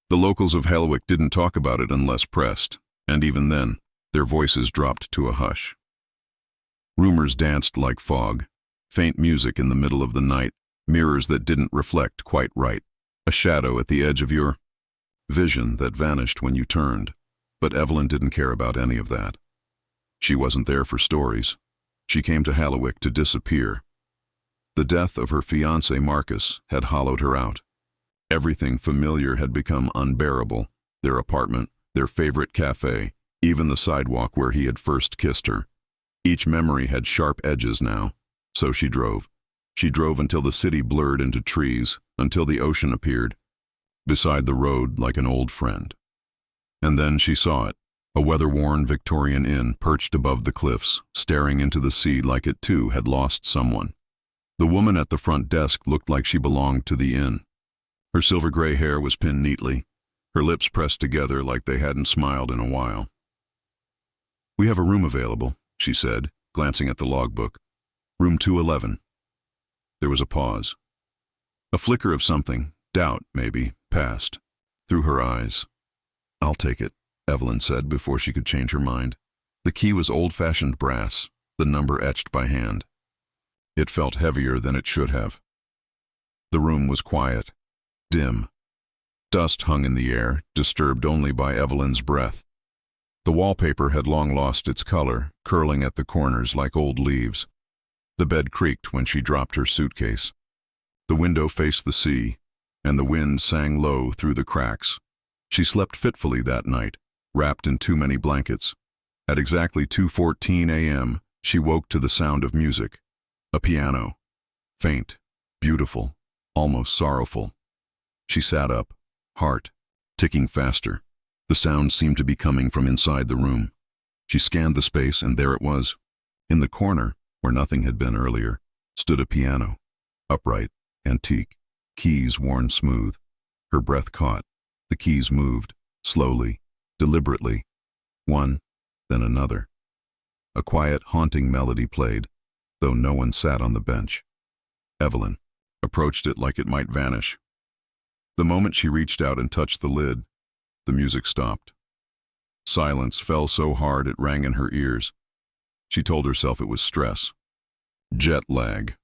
The locals of Hellwick didn't talk about it unless pressed, and even then, their voices dropped to a hush. Rumors danced like fog, faint music in the middle of the night, mirrors that didn't reflect quite right, a shadow at the edge of your vision that vanished when you turned. But Evelyn didn't care about any of that. She wasn't there for stories. She came to Hellwick to disappear. The death of her fiancé Marcus had hollowed her out. Everything familiar had become unbearable. Their apartment, their favorite cafe, even the sidewalk where he had first kissed her. Each memory had sharp edges now. So she drove. She drove until the city blurred into trees, until the ocean appeared beside the road like an old friend. And then she saw it, a weather-worn Victorian inn perched above the cliffs, staring into the sea like it too had lost someone. The woman at the front desk looked like she belonged to the inn. Her silver-gray hair was pinned neatly, her lips pressed together like they hadn't smiled in a while. "We have a room available," she said, glancing at the logbook. "Room 211. There was a pause. A flicker of something, doubt maybe, passed through her eyes. "I'll take it," Evelyn said before she could change her mind. The key was old-fashioned brass, the number etched by hand. It felt heavier than it should have. The room was quiet, dim. Dust hung in the air, disturbed only by Evelyn's breath. The wallpaper had long lost its color, curling at the corners like old leaves. The bed creaked when she dropped her suitcase. The window faced the sea, and the wind sang low through the cracks. She slept fitfully that night, wrapped in too many blankets. At exactly 2:14 a.m., she woke to the sound of music. A piano. Faint, beautiful, almost sorrowful. She sat up, heart ticking faster. The sound seemed to be coming from inside the room. She scanned the space, and there it was. In the corner, where nothing had been earlier, stood a piano. Upright, antique, keys worn smooth. Her breath caught. The keys moved, slowly, deliberately. One, then another. A quiet, haunting melody played, though no one sat on the bench. Evelyn approached it like it might vanish. The moment she reached out and touched the lid, the music stopped. Silence fell so hard it rang in her ears. She told herself it was stress. Jet lag.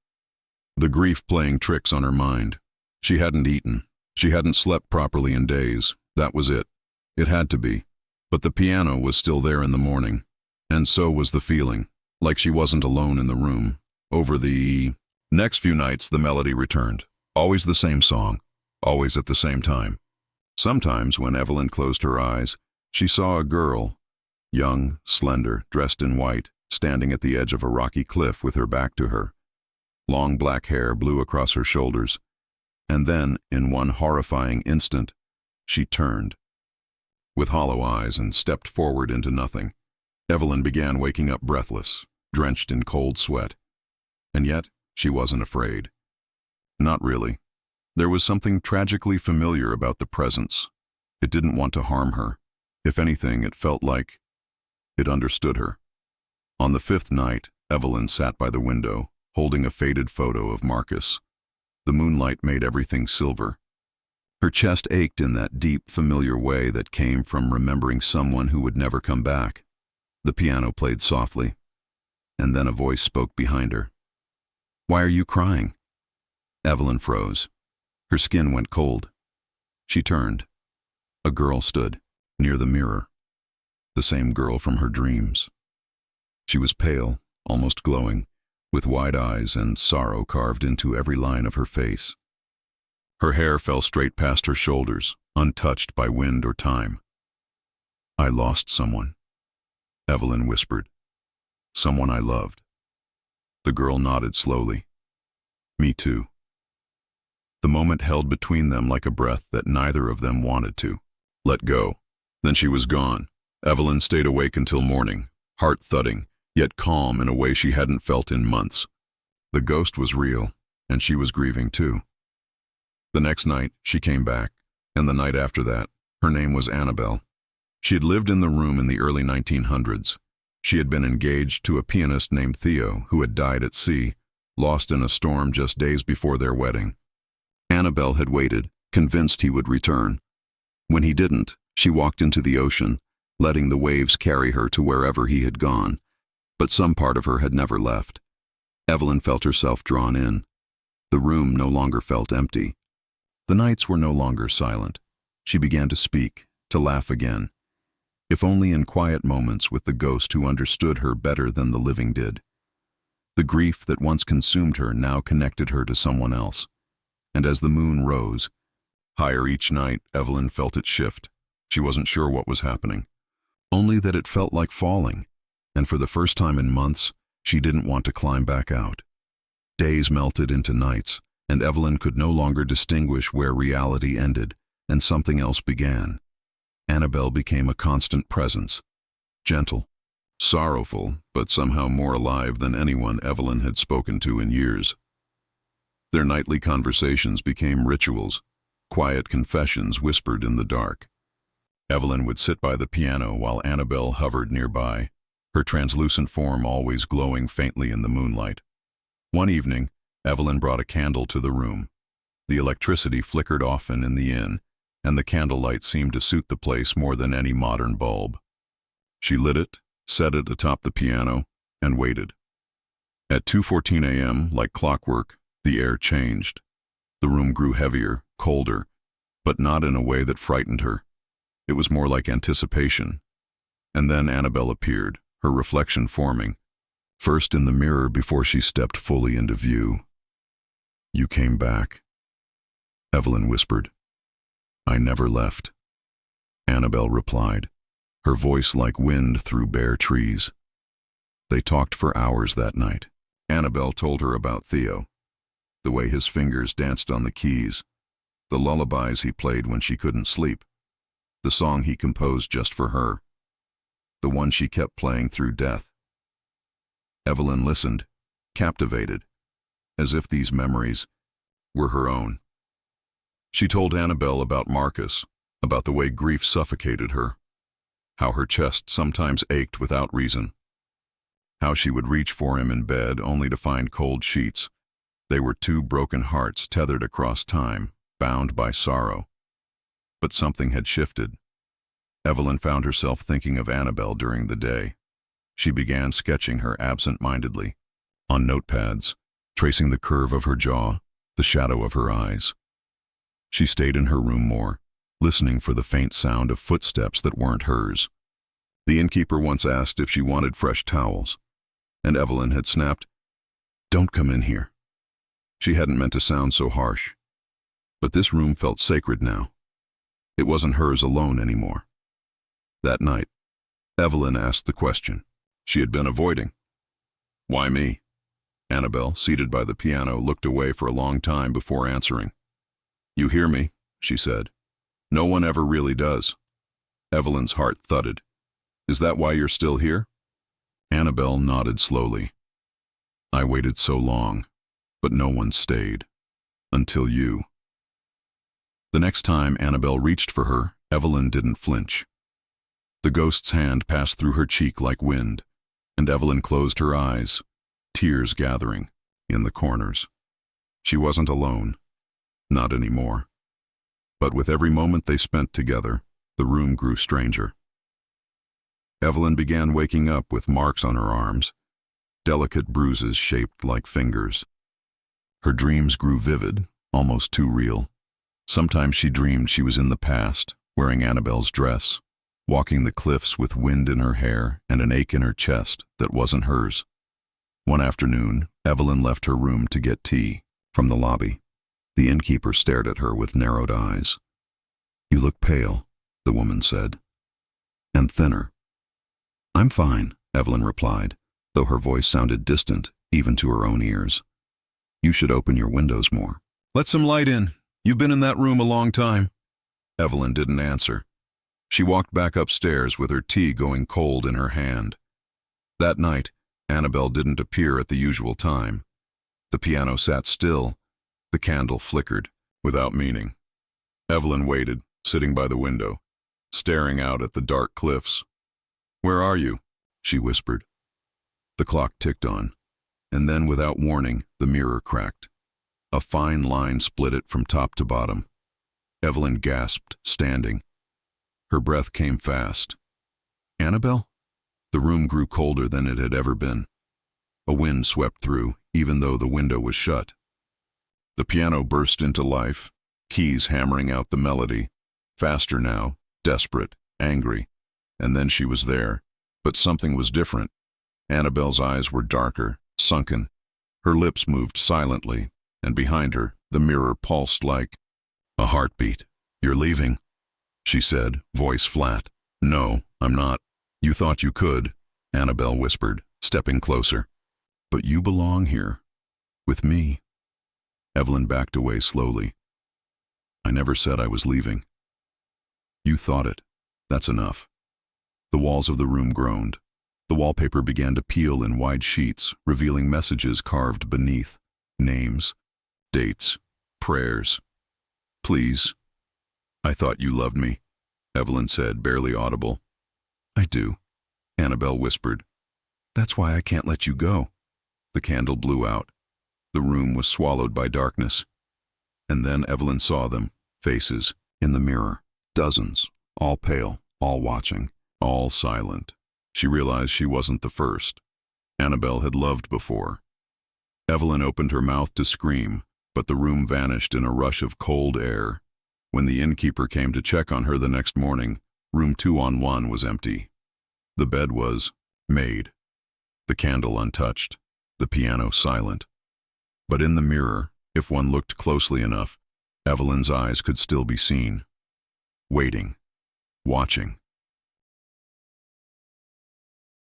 The grief playing tricks on her mind. She hadn't eaten. She hadn't slept properly in days. That was it. It had to be. But the piano was still there in the morning. And so was the feeling, like she wasn't alone in the room. Over the next few nights, the melody returned. Always the same song. Always at the same time. Sometimes, when Evelyn closed her eyes, she saw a girl, young, slender, dressed in white, standing at the edge of a rocky cliff with her back to her. Long black hair blew across her shoulders. And then, in one horrifying instant, she turned. With hollow eyes and stepped forward into nothing. Evelyn began waking up breathless, drenched in cold sweat. And yet, she wasn't afraid. Not really. There was something tragically familiar about the presence. It didn't want to harm her. If anything, it felt like it understood her. On the 5th night, Evelyn sat by the window, holding a faded photo of Marcus. The moonlight made everything silver. Her chest ached in that deep, familiar way that came from remembering someone who would never come back. The piano played softly, and then a voice spoke behind her. "Why are you crying?" Evelyn froze. Her skin went cold. She turned. A girl stood, near the mirror. The same girl from her dreams. She was pale, almost glowing, with wide eyes and sorrow carved into every line of her face. Her hair fell straight past her shoulders, untouched by wind or time. "I lost someone," Evelyn whispered. "Someone I loved." The girl nodded slowly. "Me too." The moment held between them like a breath that neither of them wanted to let go. Then she was gone. Evelyn stayed awake until morning, heart thudding, yet calm in a way she hadn't felt in months. The ghost was real, and she was grieving too. The next night, she came back, and the night after that. Her name was Annabelle. She had lived in the room in the early 1900s. She had been engaged to a pianist named Theo, who had died at sea, lost in a storm just days before their wedding. Annabelle had waited, convinced he would return. When he didn't, she walked into the ocean, letting the waves carry her to wherever he had gone. But some part of her had never left. Evelyn felt herself drawn in. The room no longer felt empty. The nights were no longer silent. She began to speak, to laugh again, if only in quiet moments with the ghost who understood her better than the living did. The grief that once consumed her now connected her to someone else. And as the moon rose, higher each night, Evelyn felt it shift. She wasn't sure what was happening, only that it felt like falling, and for the first time in months, she didn't want to climb back out. Days melted into nights, and Evelyn could no longer distinguish where reality ended and something else began. Annabelle became a constant presence, gentle, sorrowful, but somehow more alive than anyone Evelyn had spoken to in years. Their nightly conversations became rituals, quiet confessions whispered in the dark. Evelyn would sit by the piano while Annabelle hovered nearby, her translucent form always glowing faintly in the moonlight. One evening, Evelyn brought a candle to the room. The electricity flickered often in the inn, and the candlelight seemed to suit the place more than any modern bulb. She lit it, set it atop the piano, and waited. At 2:14 a.m., like clockwork, the air changed. The room grew heavier, colder, but not in a way that frightened her. It was more like anticipation. And then Annabelle appeared, her reflection forming, first in the mirror before she stepped fully into view. "You came back," Evelyn whispered. "I never left," Annabelle replied, her voice like wind through bare trees. They talked for hours that night. Annabelle told her about Theo, the way his fingers danced on the keys, the lullabies he played when she couldn't sleep, the song he composed just for her, the one she kept playing through death. Evelyn listened, captivated, as if these memories were her own. She told Annabelle about Marcus, about the way grief suffocated her, how her chest sometimes ached without reason, how she would reach for him in bed only to find cold sheets. They were two broken hearts tethered across time, bound by sorrow. But something had shifted. Evelyn found herself thinking of Annabelle during the day. She began sketching her absent-mindedly, on notepads, tracing the curve of her jaw, the shadow of her eyes. She stayed in her room more, listening for the faint sound of footsteps that weren't hers. The innkeeper once asked if she wanted fresh towels, and Evelyn had snapped, "Don't come in here." She hadn't meant to sound so harsh, but this room felt sacred now. It wasn't hers alone anymore. That night, Evelyn asked the question she had been avoiding. "Why me?" Annabelle, seated by the piano, looked away for a long time before answering. "You hear me," she said. "No one ever really does." Evelyn's heart thudded. "Is that why you're still here?" Annabelle nodded slowly. "I waited so long, but no one stayed. Until you." The next time Annabelle reached for her, Evelyn didn't flinch. The ghost's hand passed through her cheek like wind, and Evelyn closed her eyes, tears gathering in the corners. She wasn't alone. Not anymore. But with every moment they spent together, the room grew stranger. Evelyn began waking up with marks on her arms, delicate bruises shaped like fingers. Her dreams grew vivid, almost too real. Sometimes she dreamed she was in the past, wearing Annabelle's dress, walking the cliffs with wind in her hair and an ache in her chest that wasn't hers. One afternoon, Evelyn left her room to get tea from the lobby. The innkeeper stared at her with narrowed eyes. "You look pale," the woman said, "and thinner." "I'm fine," Evelyn replied, though her voice sounded distant even to her own ears. "You should open your windows more." "Let some light in. You've been in that room a long time." Evelyn didn't answer. She walked back upstairs with her tea going cold in her hand. That night, Annabelle didn't appear at the usual time. The piano sat still. The candle flickered, without meaning. Evelyn waited, sitting by the window, staring out at the dark cliffs. "Where are you?" she whispered. The clock ticked on, and then without warning, the mirror cracked. A fine line split it from top to bottom. Evelyn gasped, standing, Her breath came fast. Annabelle? The room grew colder than it had ever been. A wind swept through, even though the window was shut. The piano burst into life, keys hammering out the melody, faster now, desperate, angry. And then she was there, but something was different. Annabelle's eyes were darker, sunken. Her lips moved silently, and behind her, the mirror pulsed like a heartbeat. "You're leaving," she said, voice flat. "No, I'm not." "You thought you could," Annabelle whispered, stepping closer. "But you belong here, with me." Evelyn backed away slowly. "I never said I was leaving." "You thought it. That's enough." The walls of the room groaned. The wallpaper began to peel in wide sheets, revealing messages carved beneath. Names, dates, prayers. "Please." "I thought you loved me," Evelyn said, barely audible. "I do," Annabelle whispered. "That's why I can't let you go." The candle blew out. The room was swallowed by darkness. And then Evelyn saw them, faces, in the mirror. Dozens, all pale, all watching, all silent. She realized she wasn't the first. Annabelle had loved before. Evelyn opened her mouth to scream, but the room vanished in a rush of cold air. When the innkeeper came to check on her the next morning, room 201 was empty. The bed was made, the candle untouched, the piano silent. But in the mirror, if one looked closely enough, Evelyn's eyes could still be seen. Waiting, watching.